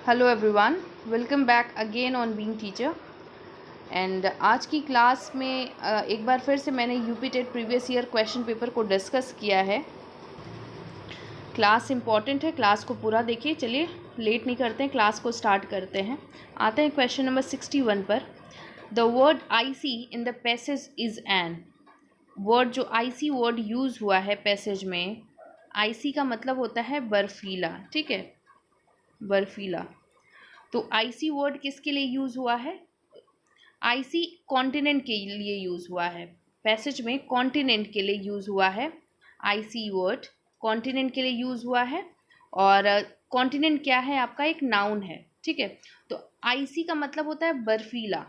Hello everyone, welcome back again on being teacher. And आज की class में एक बार फिर से मैंने UP TET previous year question paper को डिस्कस किया है। क्लास इंपॉर्टेंट है, क्लास को पूरा देखिए। चलिए लेट नहीं करते हैं, क्लास को स्टार्ट करते हैं। आते हैं क्वेश्चन नंबर 61 पर। The word IC in the passage is an. Word जो आईसी वर्ड यूज़ हुआ है पैसेज में, आईसी का मतलब होता है बर्फीला। ठीक है, बर्फीला। तो आईसी वर्ड किसके लिए यूज़ हुआ है? आईसी कॉन्टिनेंट के लिए यूज़ हुआ है। पैसेज में कॉन्टिनेंट के लिए यूज़ हुआ है। आईसी वर्ड कॉन्टिनेंट के लिए यूज़ हुआ है। और कॉन्टिनेंट क्या है? आपका एक नाउन है। ठीक है, तो आईसी का मतलब होता है बर्फीला।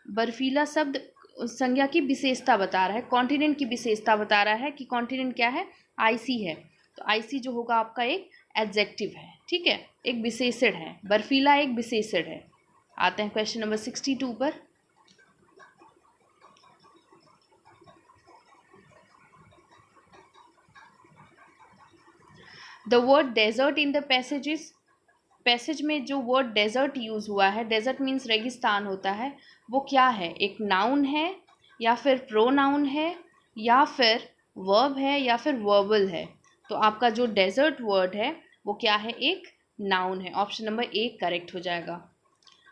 बर्फीला शब्द संज्ञा की विशेषता बता रहा है, कॉन्टिनेंट की विशेषता बता रहा है कि कॉन्टिनेंट क्या है? आईसी है। तो आईसी जो होगा आपका एक एडजेक्टिव है। ठीक है, एक विशेषण है। बर्फीला एक विशेषण है। आते हैं क्वेश्चन नंबर 62 पर। The word desert in the passages. Passage में जो वर्ड डेजर्ट यूज़ हुआ है, डेजर्ट मीन्स रेगिस्तान होता है, वो क्या है? एक नाउन है या फिर प्रोनाउन है या फिर वर्ब है या फिर वर्बल है? तो आपका जो डेजर्ट वर्ड है वो क्या है? एक नाउन है। ऑप्शन नंबर ए करेक्ट हो जाएगा।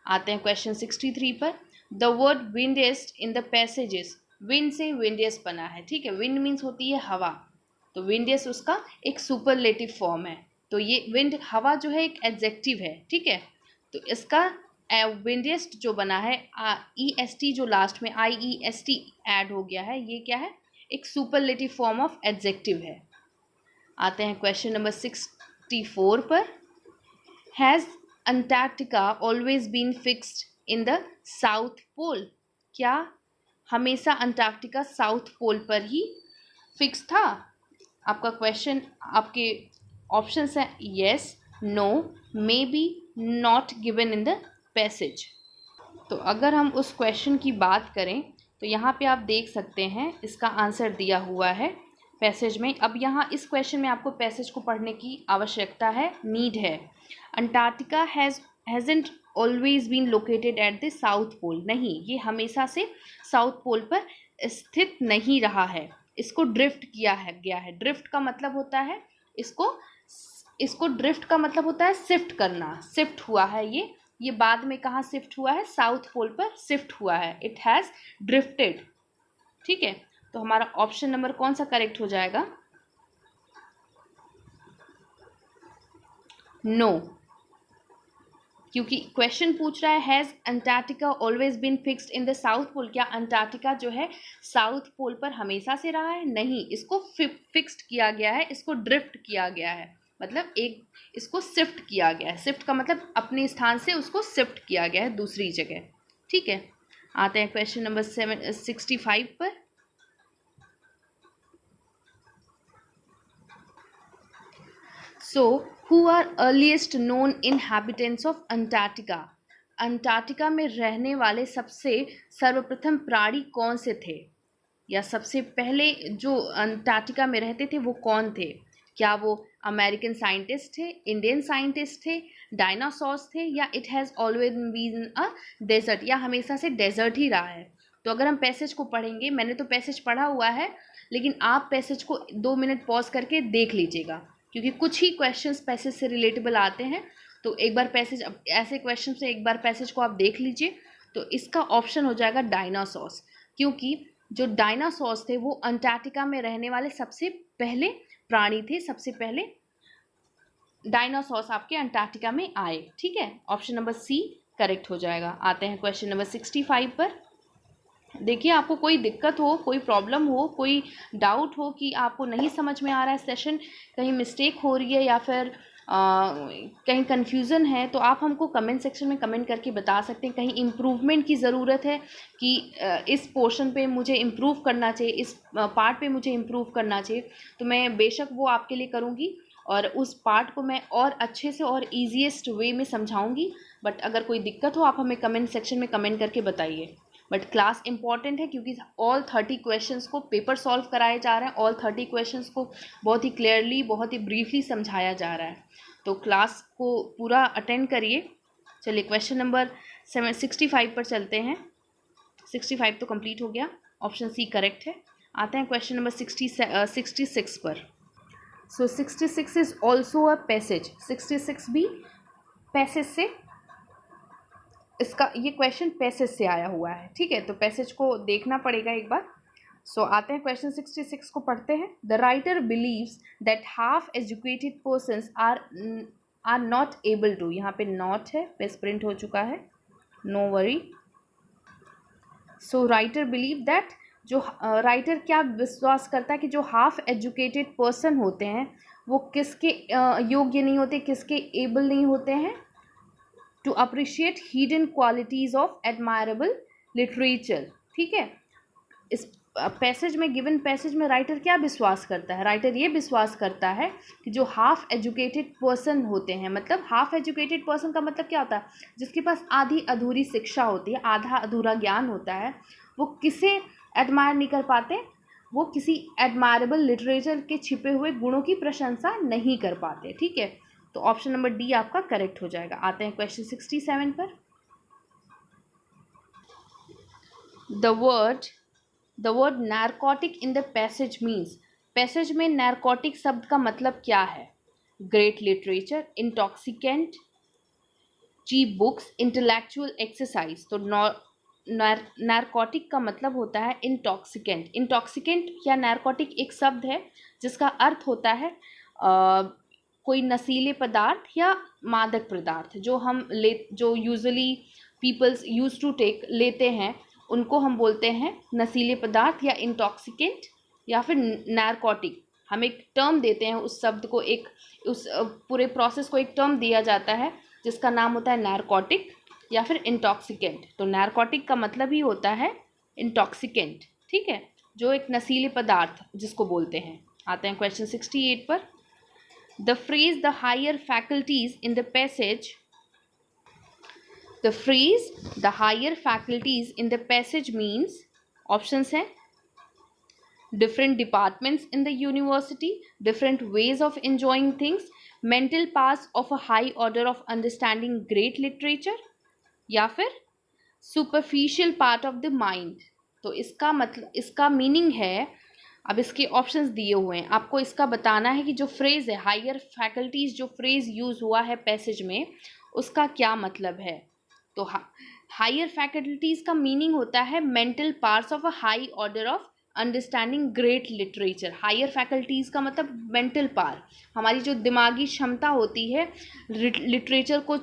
आते हैं क्वेश्चन 63 पर। The word windiest in the passages. Wind से विंडियस बना है। ठीक है, विंड मीन्स होती है हवा, तो विंडियस उसका एक सुपरलेटिव फॉर्म है। तो ये विंड, हवा जो है एक एडजेक्टिव है। ठीक है, तो इसका विंडियस्ट जो बना है, ई एस टी जो लास्ट में आई ई एस टी ऐड हो गया है, ये क्या है? एक सुपरलेटिव फॉर्म ऑफ एडजेक्टिव है। आते हैं क्वेश्चन नंबर 64 पर। Has Antarctica always been fixed in the south Pole. क्या हमेशा अंटार्कटिका साउथ पोल पर ही फिक्स था? आपका क्वेश्चन, आपके ऑप्शंस हैं yes, no, maybe, not given in the passage. तो अगर हम उस क्वेश्चन की बात करें तो यहाँ पे आप देख सकते हैं इसका आंसर दिया हुआ है पैसेज में। अब यहाँ इस क्वेश्चन में आपको पैसेज को पढ़ने की आवश्यकता है, नीड है। Antarctica hasn't always been located at the south pole. नहीं, ये हमेशा से साउथ पोल पर स्थित नहीं रहा है, इसको ड्रिफ्ट किया है गया है। ड्रिफ्ट का मतलब होता है इसको ड्रिफ्ट का मतलब होता है शिफ्ट करना। शिफ्ट हुआ है ये बाद में कहाँ शिफ्ट हुआ है? साउथ पोल पर शिफ्ट हुआ है। It has drifted. ठीक है, तो हमारा ऑप्शन नंबर कौन सा करेक्ट हो जाएगा? नो, क्योंकि क्वेश्चन पूछ रहा है has Antarctica always been fixed in the south Pole. क्या अंटार्कटिका जो है साउथ पोल पर हमेशा से रहा है? नहीं, इसको फिक्स्ड किया गया है, इसको ड्रिफ्ट किया गया है, मतलब एक इसको शिफ्ट किया गया है। शिफ्ट का मतलब अपने स्थान से उसको शिफ्ट किया गया है दूसरी जगह। ठीक है, आते हैं क्वेश्चन नंबर 65 पर। So who are earliest known inhabitants of Antarctica. Antarctica में रहने वाले सबसे सर्वप्रथम प्राणी कौन से थे, या सबसे पहले जो अंटार्कटिका में रहते थे वो कौन थे? क्या वो अमेरिकन साइंटिस्ट थे, इंडियन साइंटिस्ट थे, डायनासोर्स थे, या it has always been a desert, या हमेशा से डेजर्ट ही रहा है? तो अगर हम पैसेज को पढ़ेंगे, मैंने तो पैसेज पढ़ा हुआ है, लेकिन आप पैसेज को 2 मिनट पॉज करके देख लीजिएगा, क्योंकि कुछ ही क्वेश्चंस पैसेज से रिलेटेबल आते हैं। तो एक बार पैसेज, ऐसे क्वेश्चन से एक बार पैसेज को आप देख लीजिए। तो इसका ऑप्शन हो जाएगा डायनासोर्स, क्योंकि जो डायनासोर्स थे वो अंटार्कटिका में रहने वाले सबसे पहले प्राणी थे। सबसे पहले डायनासोर्स आपके अंटार्कटिका में आए। ठीक है, ऑप्शन नंबर सी करेक्ट हो जाएगा। आते हैं क्वेश्चन नंबर 65 पर। देखिए, आपको कोई दिक्कत हो, कोई प्रॉब्लम हो, कोई डाउट हो कि आपको नहीं समझ में आ रहा है सेशन, कहीं मिस्टेक हो रही है या फिर कहीं कन्फ्यूज़न है, तो आप हमको कमेंट सेक्शन में कमेंट करके बता सकते हैं। कहीं इम्प्रूवमेंट की ज़रूरत है कि इस पोर्शन पे मुझे इम्प्रूव करना चाहिए, इस पार्ट पे मुझे इम्प्रूव करना चाहिए, तो मैं बेशक वो आपके लिए करूँगी और उस पार्ट को मैं और अच्छे से और ईजीएस्ट वे में समझाऊँगी। बट अगर कोई दिक्कत हो, आप हमें कमेंट सेक्शन में कमेंट करके बताइए। बट क्लास इंपॉर्टेंट है क्योंकि ऑल 30 क्वेश्चंस को पेपर सॉल्व कराए जा रहे हैं। ऑल 30 क्वेश्चंस को बहुत ही क्लियरली, बहुत ही ब्रीफली समझाया जा रहा है। तो क्लास को पूरा अटेंड करिए चलिए क्वेश्चन नंबर 65 पर चलते हैं। 65 तो कंप्लीट हो गया, ऑप्शन सी करेक्ट है। आते हैं क्वेश्चन नंबर 66 पर। सो 66 इज ऑल्सो अ पैसेज। 66 भी पैसेज से, इसका ये क्वेश्चन पैसेज से आया हुआ है, ठीक है, तो पैसेज को देखना पड़ेगा एक बार। सो आते हैं क्वेश्चन 66 को पढ़ते हैं। The writer believes that half educated persons are not able to, यहाँ पे नॉट है, मिसप्रिंट हो चुका है, no worry. So writer believe that, जो राइटर क्या विश्वास करता है कि जो हाफ एजुकेटेड पर्सन होते हैं वो किसके योग्य नहीं होते, किसके एबल नहीं होते हैं, to appreciate hidden qualities of admirable literature, ठीक है। इस पैसेज में, गिवन पैसेज में राइटर क्या विश्वास करता है? राइटर ये विश्वास करता है कि जो हाफ एजुकेटेड पर्सन होते हैं, मतलब हाफ एजुकेटेड पर्सन का मतलब क्या होता है? जिसके पास आधी अधूरी शिक्षा होती है, आधा अधूरा ज्ञान होता है, वो किसे एडमायर नहीं कर पाते? वो किसी एडमायरेबल लिटरेचर के छिपे हुए गुणों की प्रशंसा नहीं कर पाते, ठीक है। तो ऑप्शन नंबर डी आपका करेक्ट हो जाएगा। आते हैं क्वेश्चन 67 पर। The word narcotic in the passage means, passage में नारकोटिक शब्द का मतलब क्या है? Great literature, intoxicant, cheap books, intellectual exercise. तो नारकोटिक का मतलब होता है इंटॉक्सिकेंट। इंटॉक्सिकेंट या नारकोटिक एक शब्द है जिसका अर्थ होता है कोई नशीले पदार्थ या मादक पदार्थ जो usually peoples use to take, लेते हैं, उनको हम बोलते हैं नशीले पदार्थ या इंटॉक्सिकेंट या फिर नारकोटिक। हम एक टर्म देते हैं उस शब्द को, उस पूरे प्रोसेस को एक टर्म दिया जाता है जिसका नाम होता है नारकोटिक या फिर इंटॉक्सिकेंट। तो नारकोटिक का मतलब ही होता है इंटॉक्सिकेंट, ठीक है, जो एक नशीले पदार्थ जिसको बोलते हैं। आते हैं क्वेश्चन 68 पर। The phrase the higher faculties in the passage, the phrase the higher faculties in the passage means, options हैं different departments in the university, different ways of enjoying things, mental paths of a high order of understanding great literature, या फिर superficial part of the mind। तो इसका मतलब, इसका meaning है, अब इसके ऑप्शंस दिए हुए हैं, आपको इसका बताना है कि जो फ्रेज है हायर फैकल्टीज, जो फ्रेज यूज हुआ है पैसेज में, उसका क्या मतलब है। तो हायर फैकल्टीज का मीनिंग होता है mental parts of a high order of understanding great literature. Higher faculties का मतलब मेंटल पावर, हमारी जो दिमागी क्षमता होती है लिटरेचर को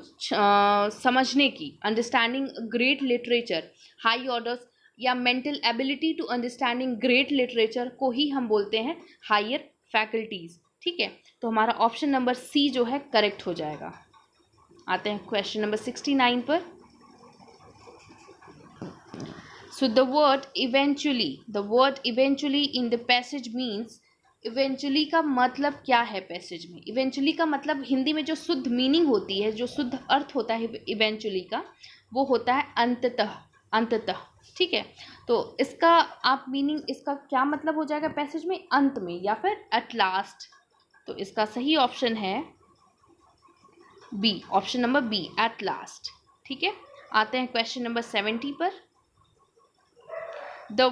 समझने की, understanding great literature, high orders या mental ability to understanding great literature को ही हम बोलते हैं हायर फैकल्टीज, ठीक है। तो हमारा ऑप्शन नंबर सी जो है करेक्ट हो जाएगा। आते हैं क्वेश्चन नंबर 69 पर। So the word eventually in the passage means, eventually का मतलब क्या है पैसेज में? eventually का मतलब हिंदी में जो शुद्ध मीनिंग होती है, जो शुद्ध अर्थ होता है eventually का, वो होता है अंततः, अंततः, ठीक है। तो इसका आप मीनिंग, इसका क्या मतलब हो जाएगा पैसेज में? अंत में या फिर एट लास्ट। तो इसका सही ऑप्शन है B, option number B, at last, ठीक है। आते हैं क्वेश्चन नंबर 70 पर। The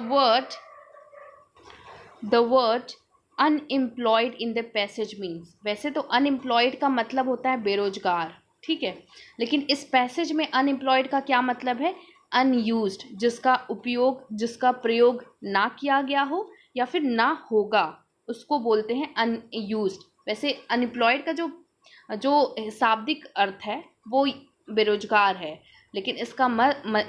word unemployed in the passage means, वैसे तो unemployed का मतलब होता है बेरोजगार, ठीक है, लेकिन इस पैसेज में unemployed का क्या मतलब है? unused, जिसका उपयोग, जिसका प्रयोग ना किया गया हो या फिर ना होगा, उसको बोलते हैं unused। वैसे unemployed का जो शाब्दिक अर्थ है वो बेरोजगार है, लेकिन इसका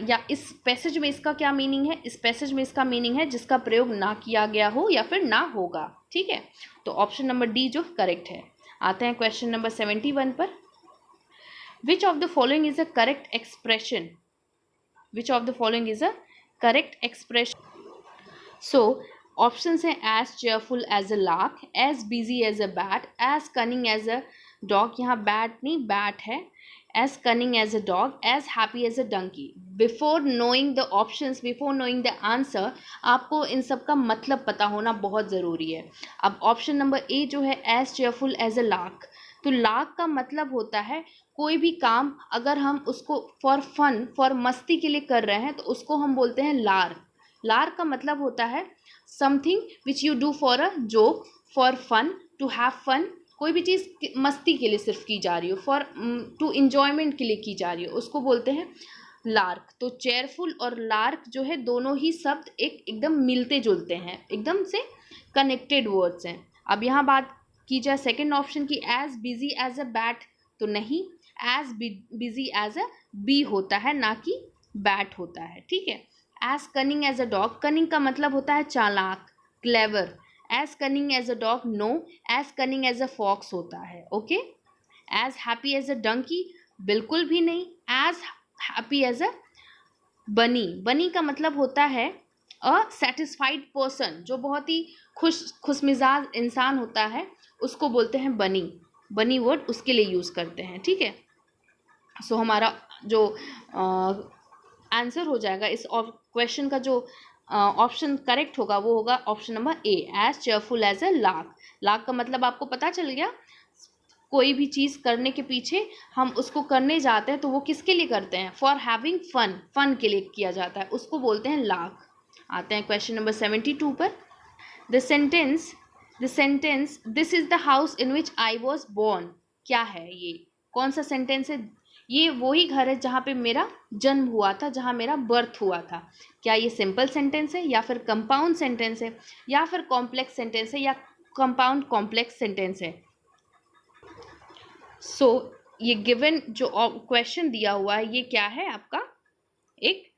या इस पैसेज में इसका क्या मीनिंग है? इस पैसेज में इसका मीनिंग है जिसका प्रयोग ना किया गया हो या फिर ना होगा, ठीक है। तो ऑप्शन नंबर डी जो करेक्ट है। आते हैं क्वेश्चन नंबर 71 पर। Which of the following is a correct expression? Which of the following is a correct expression? So options हैं as cheerful as a lark, as busy as a bat, as cunning as a dog, यहाँ bat नहीं bat है, as cunning as a dog, as happy as a donkey। Before knowing the options, before knowing the answer, आपको इन सब का मतलब पता होना बहुत ज़रूरी है। अब ऑप्शन नंबर ए जो है as cheerful as a lark, तो लार्क का मतलब होता है कोई भी काम अगर हम उसको फॉर फन, फॉर मस्ती के लिए कर रहे हैं तो उसको हम बोलते हैं लार्क। लार्क का मतलब होता है something which you do for a joke, for fun, to have fun. कोई भी चीज़ मस्ती के लिए सिर्फ की जा रही हो, फॉर टू इंजॉयमेंट के लिए की जा रही हो, उसको बोलते हैं लार्क। तो चेयरफुल और लार्क जो है दोनों ही शब्द एकदम मिलते जुलते हैं, एकदम से कनेक्टेड वर्ड्स हैं। अब यहाँ बात की जाए सेकेंड ऑप्शन की, as busy as a bat, तो नहीं, as busy as a bee होता है, ना कि बैट होता है, ठीक है। As cunning as a dog, cunning का मतलब होता है चालाक, clever. As cunning as a dog no, as cunning as a fox होता है, okay. As happy as a donkey, बिल्कुल भी नहीं, एज हैप्पी एज अ बनी। बनी का मतलब होता है अ सेटिस्फाइड पर्सन, जो बहुत ही खुशमिजाज इंसान होता है उसको बोलते हैं बनी। बनी वर्ड उसके लिए यूज़ करते हैं, ठीक है। सो हमारा जो आंसर हो जाएगा इस क्वेश्चन का, जो ऑप्शन करेक्ट होगा वो होगा option number A, as cheerful as a lark. Lark का मतलब आपको पता चल गया, कोई भी चीज़ करने के पीछे हम उसको करने जाते हैं तो वो किसके लिए करते हैं, फॉर हैविंग फन, फन के लिए किया जाता है, उसको बोलते हैं लार्क। आते हैं क्वेश्चन नंबर 72 पर। The sentence this is the house in which I was born, क्या है ये, कौन सा सेंटेंस है। ये वही घर है जहाँ पे मेरा जन्म हुआ था, जहाँ मेरा बर्थ हुआ था। क्या ये सिंपल सेंटेंस है, या फिर कंपाउंड सेंटेंस है, या फिर कॉम्प्लेक्स सेंटेंस है, या कंपाउंड कॉम्प्लेक्स सेंटेंस है। सो ये गिवन जो क्वेश्चन दिया हुआ है ये क्या है आपका, एक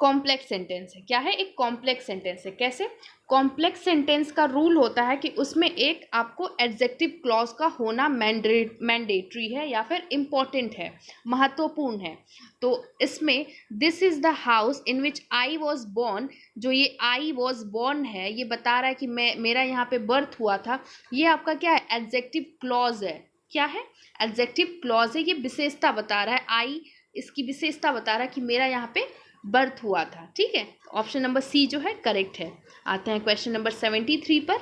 कॉम्प्लेक्स सेंटेंस है। क्या है, एक कॉम्प्लेक्स सेंटेंस है। कैसे, कॉम्प्लेक्स सेंटेंस का रूल होता है कि उसमें एक आपको एडजेक्टिव क्लॉज का होना मैंडेटरी है या फिर इम्पॉर्टेंट है, महत्वपूर्ण है। तो इसमें this is the house in which I was born, जो ये आई वॉज बोर्न है ये बता रहा है कि मेरा यहाँ पे बर्थ हुआ था, ये आपका क्या है, एडजेक्टिव क्लॉज है। क्या है, एडजेक्टिव क्लॉज है, ये विशेषता बता रहा है, आई इसकी विशेषता बता रहा है कि मेरा यहाँ पे बर्थ हुआ था, ठीक है। ऑप्शन नंबर सी जो है करेक्ट है। आते हैं क्वेश्चन नंबर 73 पर।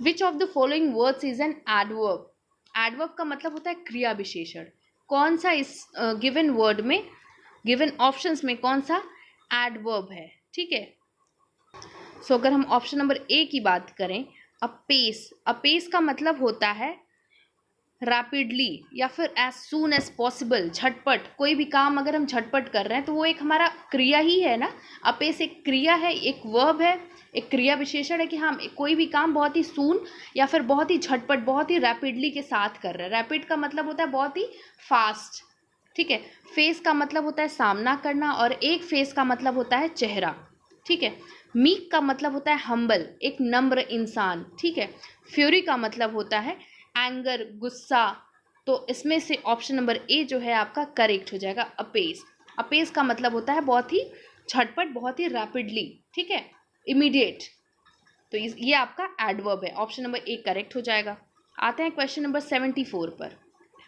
Which of the following words is an adverb. Adverb का मतलब होता है क्रिया विशेषण। कौन सा इस गिवन वर्ड में, गिवन ऑप्शंस में कौन सा एडवर्ब है, ठीक है। सो अगर हम ऑप्शन नंबर ए की बात करें, अपेस, अपेस का मतलब होता है रैपिडली या फिर एज सून एज पॉसिबल, झटपट। कोई भी काम अगर हम झटपट कर रहे हैं तो वो एक हमारा क्रिया ही है ना, अपेस एक क्रिया है, एक वर्ब है, एक क्रिया विशेषण है कि हम कोई भी काम बहुत ही सून या फिर बहुत ही झटपट, बहुत ही रैपिडली के साथ कर रहे हैं। रैपिड का मतलब होता है बहुत ही फास्ट, ठीक है। फेस का मतलब होता है सामना करना, और एक फेस का मतलब होता है चेहरा, ठीक है। मीक का मतलब होता है हम्बल, एक नम्र इंसान, ठीक है। फ्यूरी का मतलब होता है एंगर, गुस्सा। तो इसमें से ऑप्शन नंबर ए जो है आपका करेक्ट हो जाएगा, अपेस। अपेस का मतलब होता है बहुत ही झटपट, बहुत ही रैपिडली, ठीक है, इमीडिएट। तो ये आपका एडवर्ब है, ऑप्शन नंबर ए करेक्ट हो जाएगा। आते हैं क्वेश्चन नंबर 74 पर।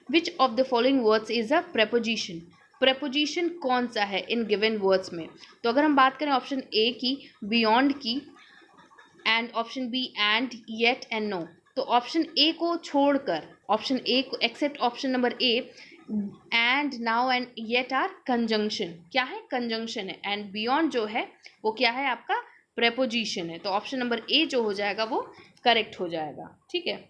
Which of the following words is a preposition. Preposition कौन सा है इन गिवन वर्ड्स में। तो अगर हम बात करें ऑप्शन ए की, बियॉन्ड की, and option B and, yet and no, तो ऑप्शन ए को छोड़कर, ऑप्शन ए को except option number A, and, now and yet are conjunction. क्या है, कंजंक्शन है। एंड बियॉन्ड जो है वो क्या है आपका, प्रेपोजिशन है। तो ऑप्शन नंबर ए जो हो जाएगा वो करेक्ट हो जाएगा, ठीक है।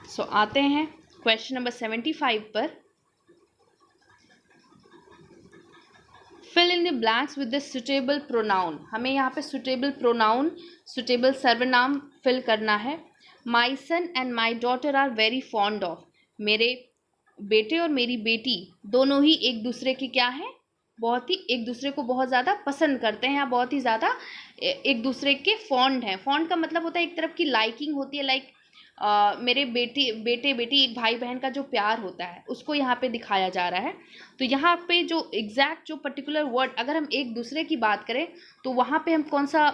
सो आते हैं क्वेश्चन नंबर 75 पर। Fill in the blanks with the suitable pronoun. हमें यहाँ पे सुटेबल प्रोनाउन, सुटेबल सर्वनाम फिल करना है। My son and my daughter are very fond of. मेरे बेटे और मेरी बेटी दोनों ही एक दूसरे के क्या हैं, बहुत ही एक दूसरे को बहुत ज़्यादा पसंद करते हैं, या बहुत ही ज़्यादा एक दूसरे के फॉन्ड हैं। फॉन्ड का मतलब होता है एक तरफ की लाइकिंग होती है, लाइक मेरे बेटे बेटी एक भाई बहन का जो प्यार होता है उसको यहाँ पे दिखाया जा रहा है। तो यहाँ पे जो एग्जैक्ट जो पर्टिकुलर वर्ड अगर हम एक दूसरे की बात करें तो वहाँ पे हम कौन सा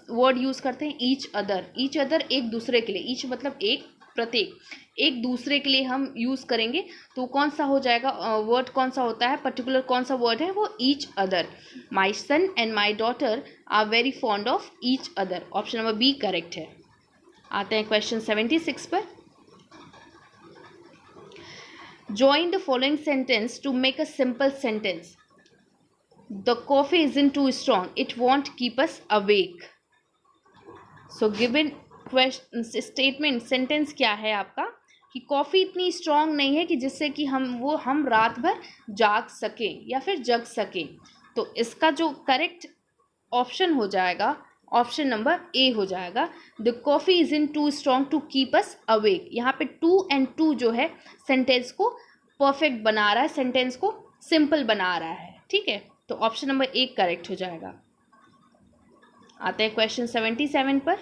वर्ड यूज़ करते हैं, ईच अदर। ईच अदर एक दूसरे के लिए, ईच मतलब एक, प्रत्येक, एक दूसरे के लिए हम यूज़ करेंगे। तो कौन सा हो जाएगा वर्ड, कौन सा होता है पर्टिकुलर, कौन सा वर्ड है वो, each other. My son and my daughter are very fond of each other. Option number B correct है। आते हैं क्वेश्चन 76 पर। Join the following sentence to make a simple sentence. The coffee isn't too strong. It won't keep us awake. So given question statement sentence क्या है आपका कि coffee इतनी strong नहीं है कि जिससे कि हम रात भर जाग सके या फिर जग सके। तो इसका जो करेक्ट ऑप्शन हो जाएगा ऑप्शन नंबर ए हो जाएगा। The coffee is in too strong to keep us awake. यहाँ पे टू एंड टू जो है सेंटेंस को परफेक्ट बना रहा है, सेंटेंस को सिंपल बना रहा है। ठीक है, तो ऑप्शन नंबर ए करेक्ट हो जाएगा। आते हैं क्वेश्चन 77 पर।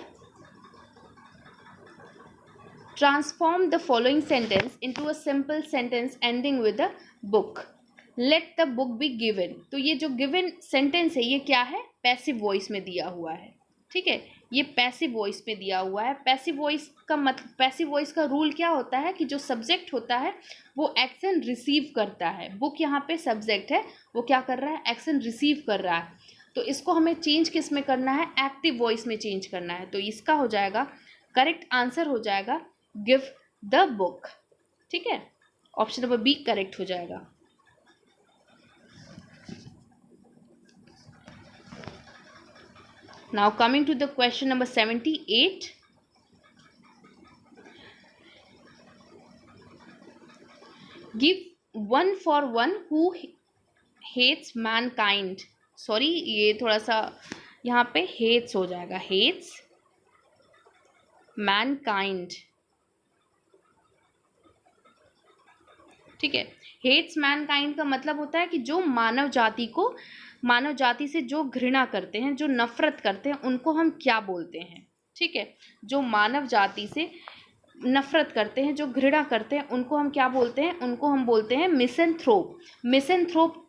Transform the following sentence into a simple sentence ending with a book. Let the book be given. तो ये जो गिवन सेंटेंस है ये क्या है, पैसिव वॉइस में दिया हुआ है। ठीक है, ये पैसिव वॉइस में दिया हुआ है। पैसिव वॉइस का रूल क्या होता है कि जो सब्जेक्ट होता है वो एक्शन रिसीव करता है। बुक यहाँ पे सब्जेक्ट है, वो क्या कर रहा है, एक्शन रिसीव कर रहा है। तो इसको हमें चेंज किस में करना है, एक्टिव वॉइस में चेंज करना है। तो इसका हो जाएगा करेक्ट आंसर हो जाएगा गिव द बुक। ठीक है, ऑप्शन नंबर बी करेक्ट हो जाएगा। Now coming to the question number 78. Give one for one who hates mankind. Sorry, ये थोड़ा सा यहाँ पे hates हो जाएगा, hates mankind। ठीक है, hates mankind का मतलब होता है कि जो मानव जाति से जो घृणा करते हैं, जो नफरत करते हैं, उनको हम क्या बोलते हैं। ठीक है, जो मानव जाति से नफरत करते हैं, जो घृणा करते हैं, उनको हम क्या बोलते हैं, उनको हम बोलते हैं मिसेंथ्रोप। मिसेंथ्रोप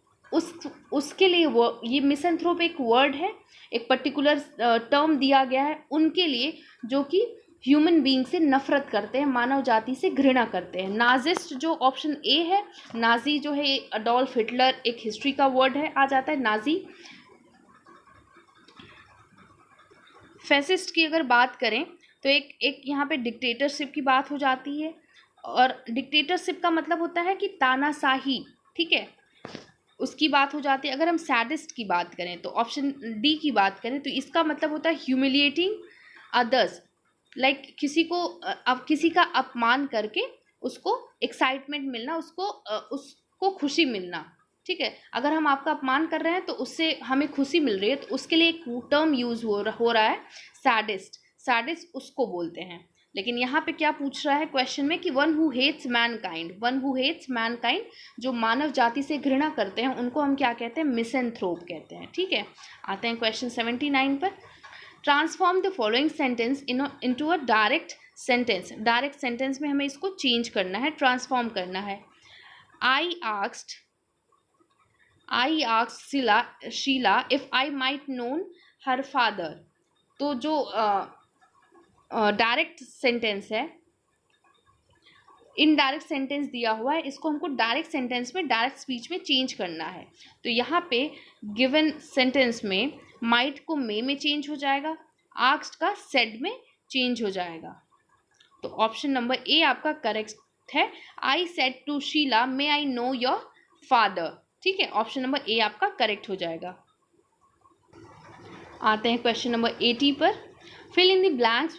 उसके लिए ये मिसेंथ्रोप एक वर्ड है, एक पर्टिकुलर टर्म दिया गया है उनके लिए जो कि ह्यूमन बीइंग से नफरत करते हैं, मानव जाति से घृणा करते हैं। नाजिस्ट जो ऑप्शन ए है, नाजी जो है अडोल्फ हिटलर, एक हिस्ट्री का वर्ड है, आ जाता है नाजी। फैसिस्ट की अगर बात करें तो एक यहाँ पे डिक्टेटरशिप की बात हो जाती है, और डिक्टेटरशिप का मतलब होता है कि तानाशाही। ठीक है, उसकी बात हो जाती है। अगर हम सैडिस्ट की बात करें तो ऑप्शन डी की बात करें तो इसका मतलब होता है ह्यूमिलिएटिंग अदर्स, लाइक किसी का अपमान करके उसको एक्साइटमेंट मिलना, उसको खुशी मिलना। ठीक है, अगर हम आपका अपमान कर रहे हैं तो उससे हमें खुशी मिल रही है, तो उसके लिए एक टर्म यूज हो रहा है सैडिस्ट उसको बोलते हैं। लेकिन यहाँ पे क्या पूछ रहा है क्वेश्चन में कि वन हु हेट्स मैनकाइंड, जो मानव जाति से घृणा करते हैं उनको हम क्या कहते हैं, मिसेंथ्रोप कहते हैं। ठीक है, आते हैं क्वेश्चन 79 पर। Transform the following sentence into a direct sentence. Direct sentence में हमें इसको चेंज करना है, ट्रांसफॉर्म करना है। I asked Sheila if I might known her father. तो जो डायरेक्ट सेंटेंस है, इनडायरेक्ट सेंटेंस दिया हुआ है, इसको हमको डायरेक्ट सेंटेंस में, डायरेक्ट स्पीच में चेंज करना है। तो यहाँ पे गिवन सेंटेंस में माइट को में चेंज हो जाएगा, आस्क्ड का सेड में चेंज हो जाएगा। तो ऑप्शन नंबर ए आपका करेक्ट है। I said to Sheila may I know your father. ठीक है, ऑप्शन नंबर ए आपका करेक्ट हो जाएगा। आते हैं क्वेश्चन नंबर 80 पर। Fill in the blanks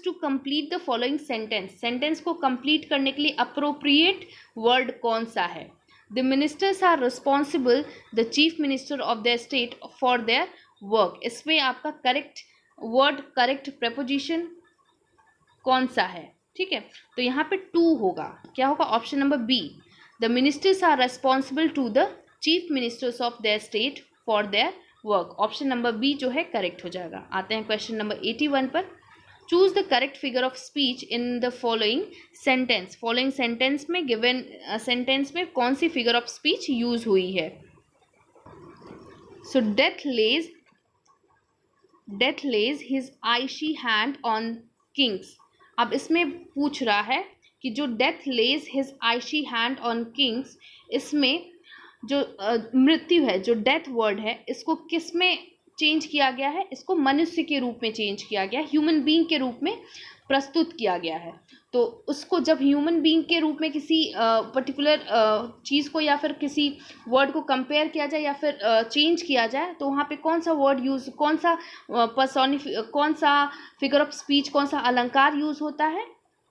to complete the following sentence. Sentence को कंप्लीट करने के लिए अप्रोप्रिएट वर्ड कौन सा है। The ministers are responsible, the chief minister of their state, for their work. इसमें आपका करेक्ट वर्ड, करेक्ट प्रपोजिशन कौन सा है। ठीक है, तो यहाँ पे टू होगा, क्या होगा, option number B. The ministers are responsible to the chief ministers of their state for their work. Option number B जो है करेक्ट हो जाएगा। आते हैं क्वेश्चन नंबर 81 पर। Choose the correct figure of speech in the following sentence. Following sentence में given sentence में कौन सी फिगर ऑफ स्पीच यूज हुई है। So death lays his icy hand on kings. अब इसमें पूछ रहा है कि जो death lays his icy hand on kings, इसमें जो मृत्यु है, जो डेथ वर्ड है, इसको किस में चेंज किया गया है? इसको मनुष्य के रूप में चेंज किया गया, ह्यूमन बीइंग के रूप में प्रस्तुत किया गया है। तो उसको जब ह्यूमन बीइंग के रूप में किसी पर्टिकुलर चीज़ को या फिर किसी वर्ड को कंपेयर किया जाए या फिर चेंज किया जाए, तो वहाँ पे कौन सा वर्ड यूज़, कौन सा कौन सा फिगर ऑफ स्पीच, कौन सा अलंकार यूज़ होता है?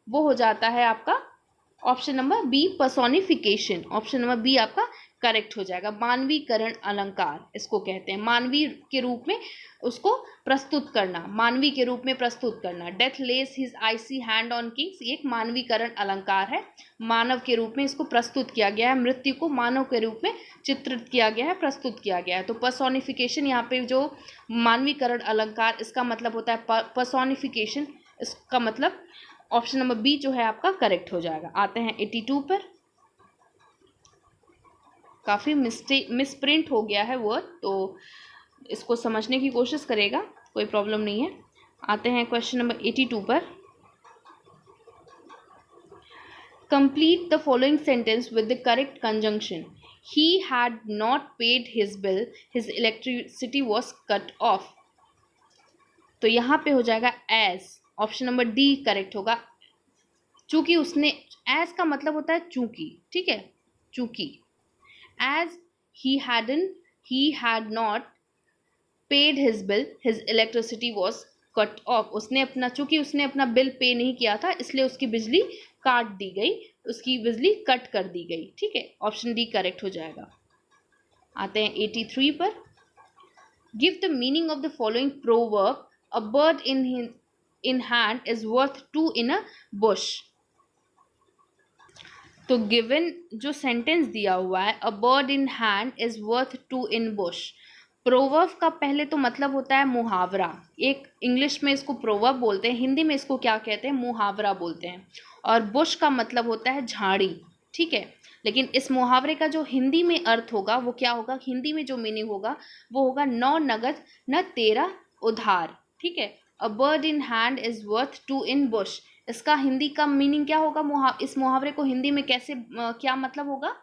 वो हो जाता है आपका option number B, personification. Option number B आपका करेक्ट हो जाएगा। मानवीकरण अलंकार इसको कहते हैं, मानवीय के रूप में उसको प्रस्तुत करना, मानवीय के रूप में प्रस्तुत करना। Death lays his icy hand on kings, एक मानवीकरण अलंकार है, मानव के रूप में इसको प्रस्तुत किया गया है, मृत्यु को मानव के रूप में चित्रित किया गया है, प्रस्तुत किया गया है। तो पर्सोनिफिकेशन, यहाँ पे जो मानवीकरण अलंकार, इसका मतलब होता है पर्सोनिफिकेशन, इसका मतलब ऑप्शन नंबर बी जो है आपका करेक्ट हो जाएगा। आते हैं 82 पर। काफ़ी मिसप्रिंट हो गया है वर्ड, तो इसको समझने की कोशिश करेगा, कोई प्रॉब्लम नहीं है। आते हैं क्वेश्चन नंबर 82 पर। Complete the following sentence with the correct conjunction. He had not paid his bill, his electricity was cut off. तो यहाँ पे हो जाएगा as, option number D correct होगा। चूंकि उसने, एज का मतलब होता है चूंकि, ठीक है, चूंकि। as he had not paid his bill, his electricity was cut off। उसने अपना, चूंकि उसने अपना बिल पे नहीं किया था, इसलिए उसकी बिजली काट दी गई, उसकी बिजली कट कर दी गई, ठीक है। ऑप्शन डी करेक्ट हो जाएगा। आते हैं 83 पर। Give the meaning of the following proverb. A bird in hand is worth two in a bush. तो गिवन जो सेंटेंस दिया हुआ है, a bird in hand is worth two in bush, proverb का पहले तो मतलब होता है मुहावरा। एक इंग्लिश में इसको प्रोवर्ब बोलते हैं, हिंदी में इसको क्या कहते हैं? मुहावरा बोलते हैं। और बुश का मतलब होता है झाड़ी, ठीक है। लेकिन इस मुहावरे का जो हिंदी में अर्थ होगा वो क्या होगा? हिंदी में जो मीनिंग होगा वो होगा नौ नगद न तेरा उधार, ठीक है। A bird in hand is worth two in bush, इसका हिंदी का मीनिंग क्या होगा? इस मुहावरे को हिंदी में कैसे क्या मतलब होगा?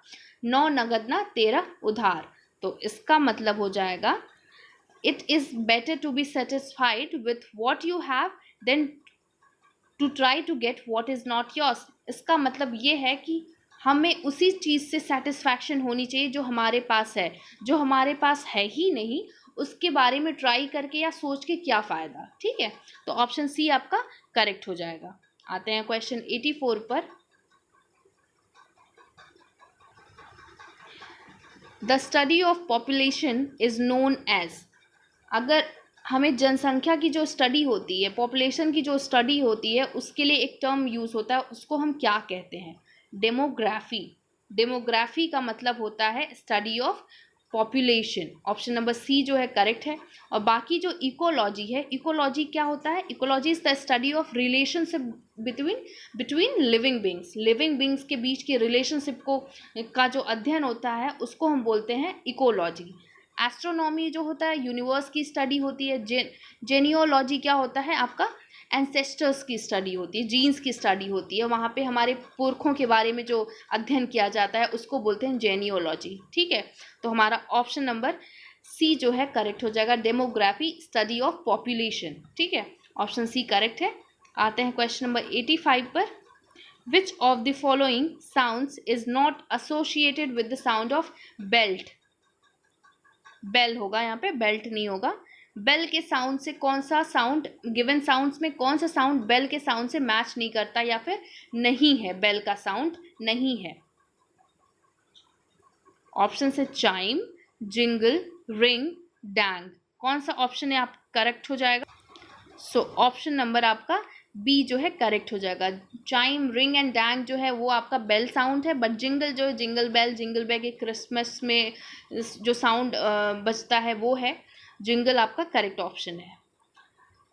नौ नगद ना तेरा उधार। तो इसका मतलब हो जाएगा it is better to be satisfied with what you have than to try to get what is not yours. इसका मतलब ये है कि हमें उसी चीज़ से सेटिस्फैक्शन होनी चाहिए जो हमारे पास है, जो हमारे पास है ही नहीं उसके बारे में ट्राई करके या सोच के क्या फ़ायदा, ठीक है। तो ऑप्शन सी आपका करेक्ट हो जाएगा। आते हैं क्वेश्चन 84 पर। The study of population is known as. अगर हमें जनसंख्या की जो स्टडी होती है, पॉपुलेशन की जो स्टडी होती है, उसके लिए एक टर्म यूज़ होता है, उसको हम क्या कहते हैं? डेमोग्राफी। डेमोग्राफी का मतलब होता है study of population. Option number C जो है करेक्ट है। और बाकी जो इकोलॉजी है, इकोलॉजी क्या होता है? Ecology is the study of relationship between living beings. Living beings के बीच के रिलेशनशिप को का जो अध्ययन होता है उसको हम बोलते हैं इकोलॉजी। एस्ट्रोनॉमी जो होता है यूनिवर्स की स्टडी होती है। जेनियोलॉजी क्या होता है आपका? एंसेस्टर्स की स्टडी होती है, जीन्स की स्टडी होती है, वहाँ पे हमारे पुरखों के बारे में जो अध्ययन किया जाता है उसको बोलते हैं जेनियोलॉजी, ठीक है। तो हमारा ऑप्शन नंबर सी जो है करेक्ट हो जाएगा, डेमोग्राफी स्टडी ऑफ पॉपुलेशन, ठीक है। ऑप्शन सी करेक्ट है। आते हैं क्वेश्चन नंबर 85 पर। Which of the following sounds is not associated with the sound of belt? Bell होगा यहाँ पे, बेल्ट नहीं होगा। बेल के साउंड से कौन सा साउंड, गिवन साउंड्स में कौन सा साउंड बेल के साउंड से मैच नहीं करता या फिर नहीं है, बेल का साउंड नहीं है? ऑप्शन से चाइम, जिंगल, रिंग, डैंग। कौन सा ऑप्शन है आप करेक्ट हो जाएगा? सो ऑप्शन नंबर आपका बी जो है करेक्ट हो जाएगा। चाइम, रिंग एंड डैंग जो है वो आपका बेल साउंड है, बट जिंगल जो है, जिंगल बेल, जिंगल बेल के क्रिसमस में जो साउंड बजता है वो है जिंगल, आपका करेक्ट ऑप्शन है।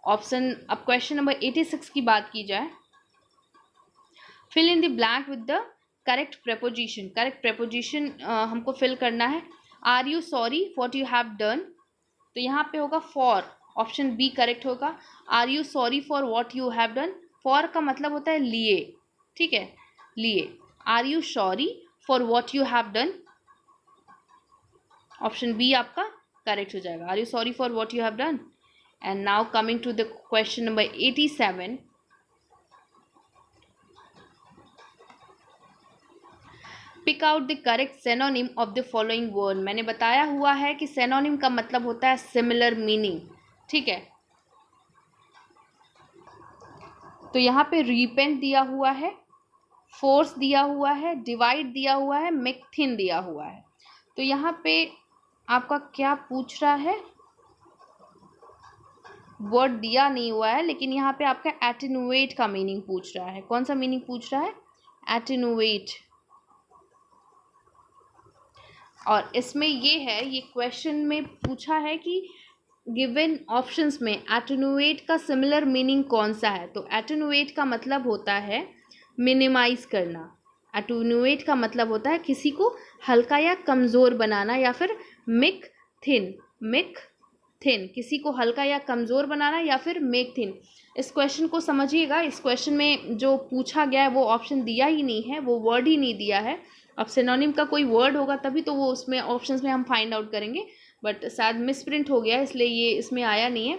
ऑप्शन, अब क्वेश्चन नंबर 86 की बात की जाए। Fill in the blank with the correct preposition. Correct preposition हमको फिल करना है। Are you sorry what you have done? तो यहाँ पे होगा फॉर, ऑप्शन बी करेक्ट होगा। Are you sorry for what you have done, for का मतलब होता है लिए, ठीक है, लिए। Are you sorry for what you have done, option B आपका करेक्ट हो जाएगा। Are you sorry for what you have done? And now coming to the question number 87। Pick out the correct synonym of the following word. मैंने बताया हुआ है कि synonym का मतलब होता है सिमिलर मीनिंग, ठीक है। तो यहाँ पे रिपेंट दिया हुआ है, फोर्स दिया हुआ है, डिवाइड दिया हुआ है, मेक थिन दिया हुआ है। तो यहाँ पे आपका क्या पूछ रहा है, वर्ड दिया नहीं हुआ है, लेकिन यहाँ पे आपका एटेनुएट का मीनिंग पूछ रहा है। कौन सा मीनिंग पूछ रहा है? एटेनुएट। और इसमें ये है, ये क्वेश्चन में पूछा है कि गिवन ऑप्शंस में एटेनुएट का सिमिलर मीनिंग कौन सा है। तो एटेनुएट का मतलब होता है मिनिमाइज करना। एटेनुएट का मतलब होता है किसी को हल्का या कमज़ोर बनाना, या फिर मेक थिन, मेक थिन, किसी को हल्का या कमज़ोर बनाना, या फिर मेक थिन। इस क्वेश्चन को समझिएगा, इस क्वेश्चन में जो पूछा गया है वो ऑप्शन दिया ही नहीं है, वो वर्ड ही नहीं दिया है। अब सिनोनिम का कोई वर्ड होगा तभी तो वो उसमें ऑप्शंस में हम फाइंड आउट करेंगे, बट शायद मिसप्रिंट हो गया इसलिए ये इसमें आया नहीं है।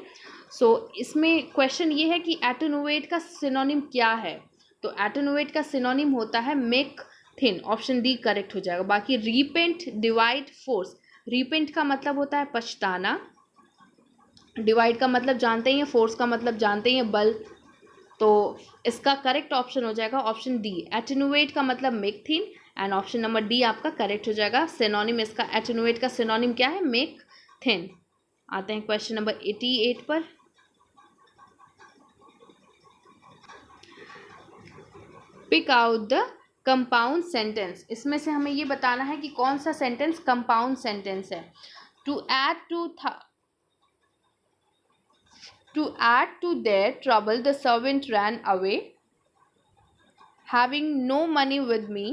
सो इसमें क्वेश्चन ये है कि एटेनुएट का सिनोनिम क्या है। तो एटेनुएट का सिनोनिम होता है make thin. Option D correct हो जाएगा। बाकी रिपेंट, डिवाइड, फोर्स। रिपेंट का मतलब होता है पछताना, डिवाइड का मतलब जानते ही हैं, फोर्स का मतलब जानते ही हैं बल। तो इसका करेक्ट ऑप्शन हो जाएगा ऑप्शन डी। एटेनुएट का मतलब make thin, and option number D आपका करेक्ट हो जाएगा। सिनोनिम इसका एटेनुएट का सिनोनिम क्या है? Make thin. आते हैं क्वेश्चन नंबर 88 पर। Pick out the compound sentence. इसमें से हमें ये बताना है कि कौन सा सेंटेंस कंपाउंड सेंटेंस है। To add to their trouble, the servant ran away. Having no money with me,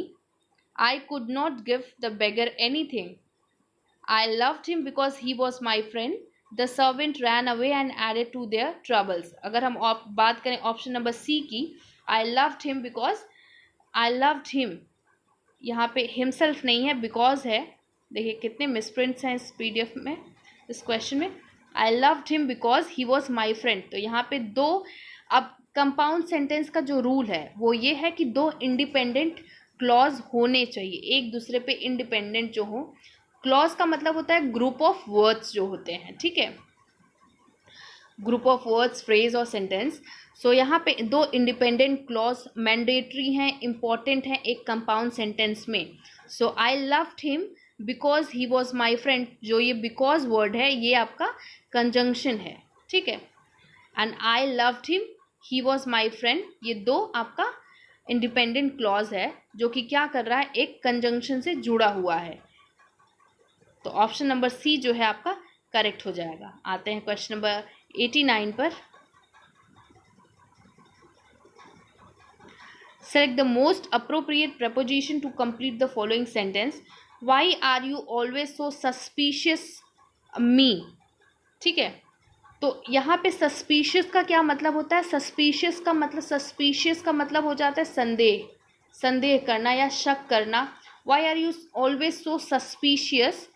I could not give the beggar anything. I loved him because he was my friend. The servant ran away and added to their troubles. अगर हम बात करें option number सी की, I loved him because I loved him, यहाँ पे himself नहीं है, because है। देखिए कितने मिसप्रिंट्स हैं इस PDF में, इस क्वेश्चन में। I loved him because he was my friend। तो यहाँ पे दो, अब कंपाउंड सेंटेंस का जो रूल है वो ये है कि दो इंडिपेंडेंट क्लॉज होने चाहिए, एक दूसरे पे इंडिपेंडेंट जो हो। क्लॉज का मतलब होता है ग्रुप ऑफ वर्ड्स जो होते हैं, ठीक है, ग्रुप ऑफ वर्ड्स, फ्रेज और सेंटेंस। सो यहाँ पे दो इंडिपेंडेंट क्लॉज मैंडेटरी हैं, इंपॉर्टेंट हैं एक कंपाउंड सेंटेंस में। So I loved him because he was my friend, जो ये बिकॉज वर्ड है ये आपका कंजंक्शन है, ठीक है। And I loved him, he was my friend, ये दो आपका इंडिपेंडेंट क्लॉज है जो कि क्या कर रहा है, एक कंजंक्शन से जुड़ा हुआ है। तो ऑप्शन नंबर सी जो है आपका करेक्ट हो जाएगा। आते हैं क्वेश्चन नंबर 89 पर। Select the most appropriate preposition to complete the following sentence. Why are you always so suspicious me, ठीक है। तो यहाँ पे सस्पिशियस का क्या मतलब होता है? सस्पिशियस का मतलब हो जाता है संदेह, संदेह करना या शक करना। Why are you always so suspicious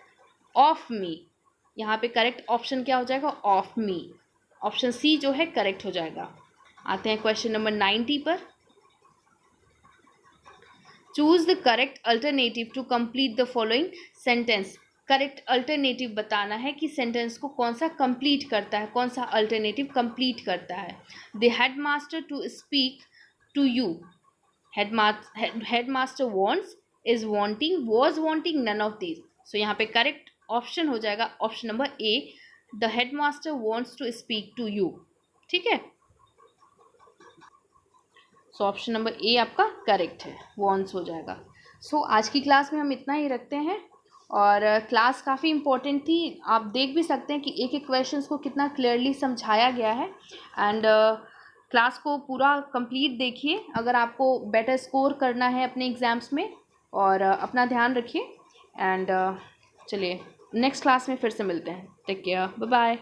of me, यहाँ पे करेक्ट ऑप्शन क्या हो जाएगा? Of me. ऑप्शन सी जो है करेक्ट हो जाएगा। आते हैं क्वेश्चन नंबर 90 पर। Choose the correct alternative to complete the following sentence. Correct alternative बताना है कि सेंटेंस को कौन सा कंप्लीट करता है, कौन सा अल्टरनेटिव कंप्लीट करता है। The headmaster to speak to you, headmaster wants, is wanting, was wanting, none of these. So यहाँ पे करेक्ट ऑप्शन हो जाएगा option number A, the headmaster wants to speak to you, ठीक है। सो ऑप्शन नंबर ए आपका correct है, wants हो जाएगा। सो आज की क्लास में हम इतना ही रखते हैं, और क्लास काफ़ी इम्पोर्टेंट थी। आप देख भी सकते हैं कि एक एक क्वेश्चंस को कितना क्लियरली समझाया गया है। एंड क्लास को पूरा कंप्लीट देखिए अगर आपको बेटर स्कोर करना है अपने एग्ज़ाम्स में, और अपना ध्यान रखिए। एंड चलिए नेक्स्ट क्लास में फिर से मिलते हैं। Take care, bye bye.